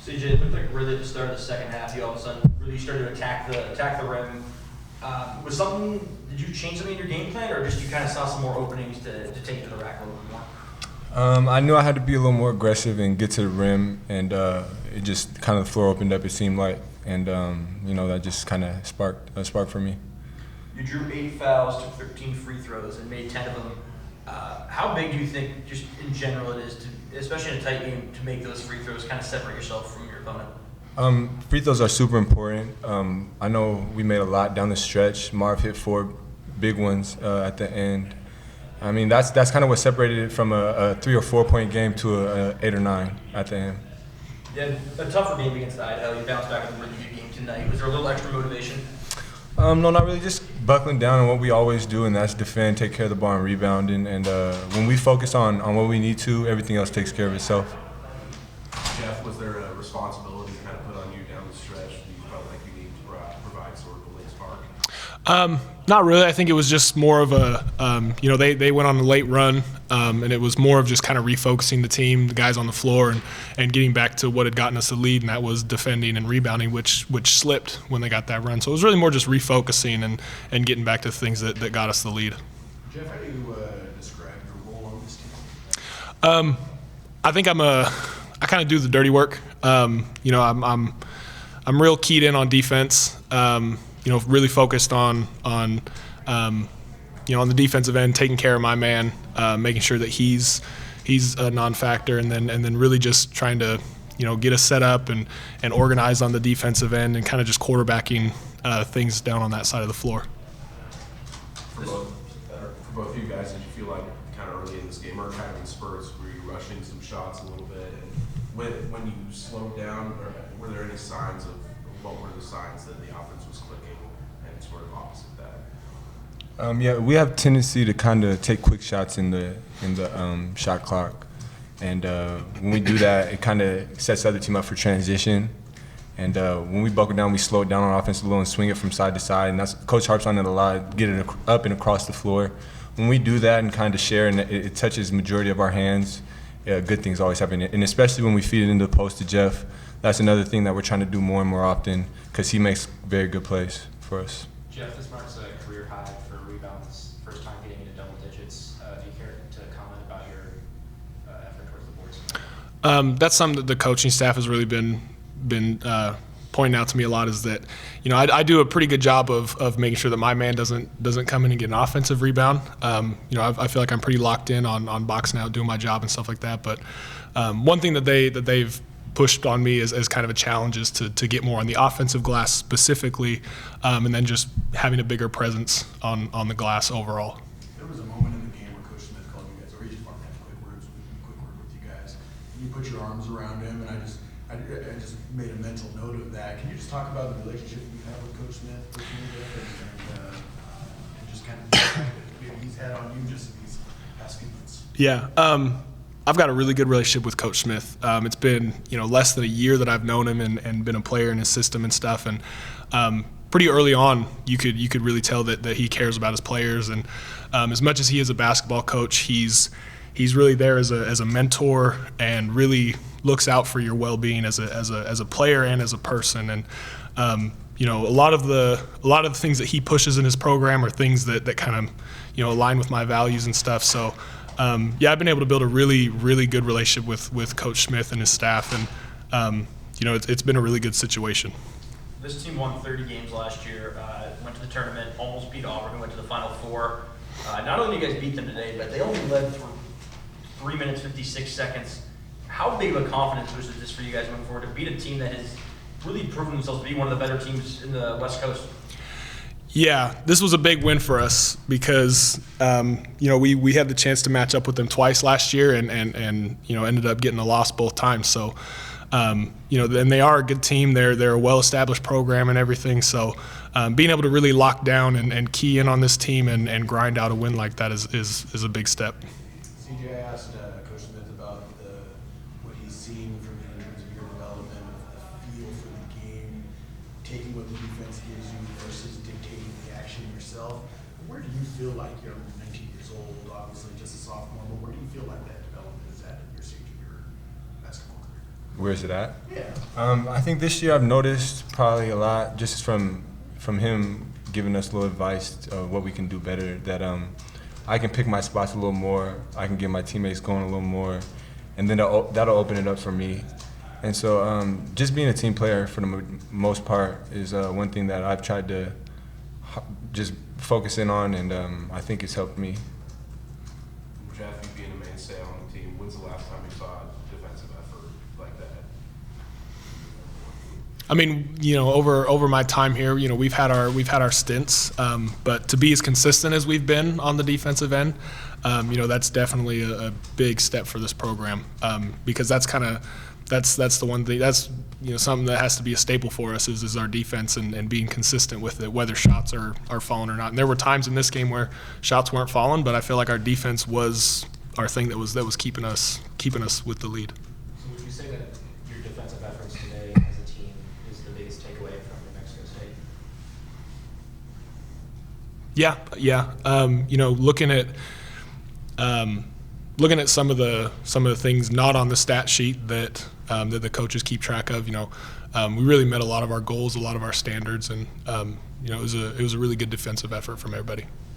CJ, it looked like really at the start of the second half, you all of a sudden really started to attack the rim. Did you change something in your game plan, or just you kind of saw some more openings to take it to the rack a little bit more? I knew I had to be a little more aggressive and get to the rim, and it just kind of the floor opened up, it seemed like, and that just kind of sparked a spark for me. You drew 8 fouls, took 13 free throws, and made 10 of them. How big do you think, just in general, it is, especially in a tight game, to make those free throws, kind of separate yourself from your opponent? Free throws are super important. I know we made a lot down the stretch. Marv hit 4 big ones at the end. I mean, that's kind of what separated it from a 3 or 4 point game to a 8 or 9 at the end. Yeah, a tougher game against Idaho. You bounced back with a really good game tonight. Was there a little extra motivation? No, not really. Just buckling down on what we always do, and that's defend, take care of the ball, and rebounding. And when we focus on what we need to, everything else takes care of itself. Jeff, was there a responsibility kind of put on you down the stretch that you felt like you needed to provide sort of a late spark? Not really. I think it was just more of a, they went on a late run, and it was more of just kind of refocusing the team, the guys on the floor, and getting back to what had gotten us the lead, and that was defending and rebounding, which slipped when they got that run. So it was really more just refocusing and getting back to things that got us the lead. Jeff, how do you describe your role on this team? I think I kind of do the dirty work. I'm real keyed in on defense. Really focused on the defensive end, taking care of my man, making sure that he's a non-factor, and then really just trying to get us set up and organized on the defensive end, and kind of just quarterbacking things down on that side of the floor. For both you guys, did you feel like kind of early in this game, or kind of in spurts, were you rushing some shots a little bit? And when you slowed down, were there any signs of what were the signs that the offense was clicking, and sort of opposite that? We have tendency to kind of take quick shots in the shot clock, and when we do that, it kind of sets the other team up for transition. And when we buckle down, we slow it down on offense a little and swing it from side to side, and that's Coach harps on it a lot, get it up and across the floor. When we do that and kind of share, and it touches the majority of our hands, good things always happen. And especially when we feed it into the post to Jeff, that's another thing that we're trying to do more and more often, because he makes very good plays for us. Jeff, this marks a career high for rebounds, first time getting into double digits. Do you care to comment about your effort towards the boards? That's something that the coaching staff has really been pointing out to me a lot, is that I do a pretty good job of making sure that my man doesn't come in and get an offensive rebound. I feel like I'm pretty locked in on boxing out, doing my job and stuff like that. But one thing that they've pushed on me as kind of a challenge is to get more on the offensive glass specifically, and then just having a bigger presence on the glass overall. There was a moment in the game where Coach Smith called you guys, or he just wanted to have a quick word with you guys. And you put your arms around him, and I just made a mental note of that. Can you just talk about the relationship you have with Coach Smith and just kind of maybe he's had on you just in these past few months? Yeah. I've got a really good relationship with Coach Smith. It's been less than a year that I've known him and been a player in his system and stuff. And pretty early on, you could really tell that he cares about his players. And as much as he is a basketball coach, he's really there as a mentor and really looks out for your well-being as a player and as a person. And a lot of the things that he pushes in his program are things that kind of align with my values and stuff. So. I've been able to build a really, really good relationship with Coach Smith and his staff, and it's been a really good situation. This team won 30 games last year, went to the tournament, almost beat Auburn, who went to the Final Four. Not only did you guys beat them today, but they only led for 3 minutes, 56 seconds. How big of a confidence boost is this for you guys moving forward to beat a team that has really proven themselves to be one of the better teams in the West Coast? Yeah, this was a big win for us because we had the chance to match up with them twice last year and ended up getting a loss both times. So and they are a good team. They're a well-established program and everything. So being able to really lock down and key in on this team and grind out a win like that is a big step. CJ, I asked Coach Smith about what he's seen from you in terms of your development, a feel for the game, taking what the defense gives you versus dictating the action yourself. Where do you feel like you're 19 years old, obviously just a sophomore, but where do you feel like that development is at your stage of your basketball career? Where's it at? Yeah. I think this year I've noticed probably a lot just from him giving us a little advice of what we can do better, that I can pick my spots a little more, I can get my teammates going a little more, and then that'll open it up for me. And so just being a team player for the most part is one thing that I've tried to just focus in on, and I think it's helped me. Jeff, you being a mainstay on the team, when's the last time you saw a defensive effort like that? I mean, over my time here, we've had our stints, but to be as consistent as we've been on the defensive end, that's definitely a big step for this program, because that's the one thing, that's something that has to be a staple for us is our defense and being consistent with it, whether shots are falling or not. And there were times in this game where shots weren't falling, but I feel like our defense was our thing that was keeping us with the lead. So would you say that your defensive efforts today as a team is the biggest takeaway from New Mexico State? Yeah. Looking at some of the things not on the stat sheet that the coaches keep track of, we really met a lot of our goals, a lot of our standards, and it was a really good defensive effort from everybody.